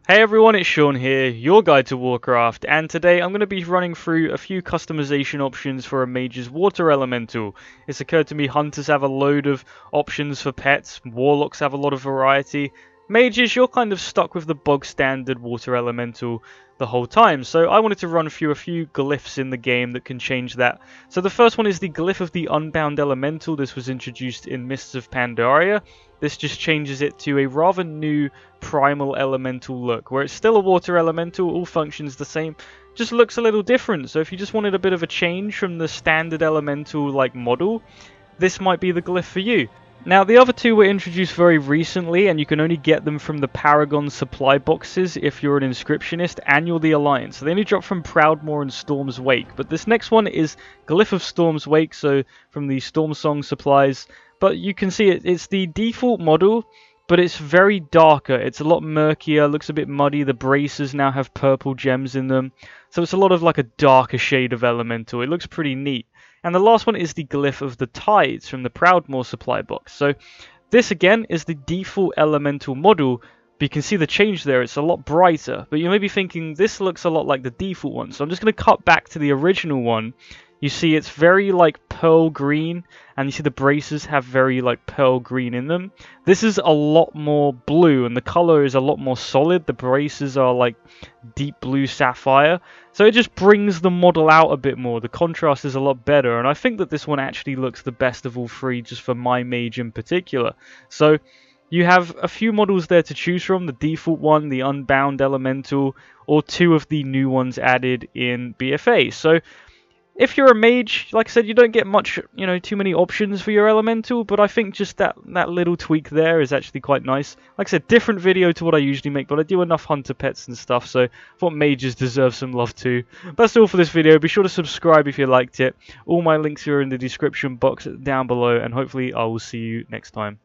Hey everyone, it's Sean here, your guide to Warcraft, and today I'm going to be running through a few customization options for a Mage's Water Elemental. It's occurred to me Hunters have a load of options for pets, Warlocks have a lot of variety. Mages, you're kind of stuck with the bog standard Water Elemental the whole time, so I wanted to run through a few glyphs in the game that can change that. So the first one is the Glyph of the Unbound Elemental. This was introduced in Mists of Pandaria. This just changes it to a rather new primal elemental look, where it's still a water elemental, all functions the same, just looks a little different. So if you just wanted a bit of a change from the standard elemental like model, this might be the glyph for you. Now the other two were introduced very recently, and you can only get them from the Paragon supply boxes if you're an inscriptionist and you're the Alliance. So they only drop from Proudmoore and Storm's Wake, but this next one is Glyph of Storm's Wake, so from the Storm Song supplies. But you can see it's the default model, but it's very darker. It's a lot murkier, looks a bit muddy. The braces now have purple gems in them. So it's a lot of like a darker shade of elemental. It looks pretty neat. And the last one is the Glyph of the Tides from the Proudmoore supply box. So this again is the default elemental model, but you can see the change there. It's a lot brighter. But you may be thinking this looks a lot like the default one. So I'm just going to cut back to the original one. You see it's very like pearl green, and you see the braces have very like pearl green in them. This is a lot more blue, and the color is a lot more solid. The braces are like deep blue sapphire, so it just brings the model out a bit more. The contrast is a lot better, and I think that this one actually looks the best of all three, just for my mage in particular. So you have a few models there to choose from: the default one, the Unbound Elemental, or two of the new ones added in BFA. So if you're a mage, like I said, you don't get much, too many options for your elemental, but I think just that little tweak there is actually quite nice. Like I said, different video to what I usually make, but I do enough hunter pets and stuff, so I thought mages deserve some love too. But that's all for this video. Be sure to subscribe if you liked it. All my links are in the description box down below, and hopefully I will see you next time.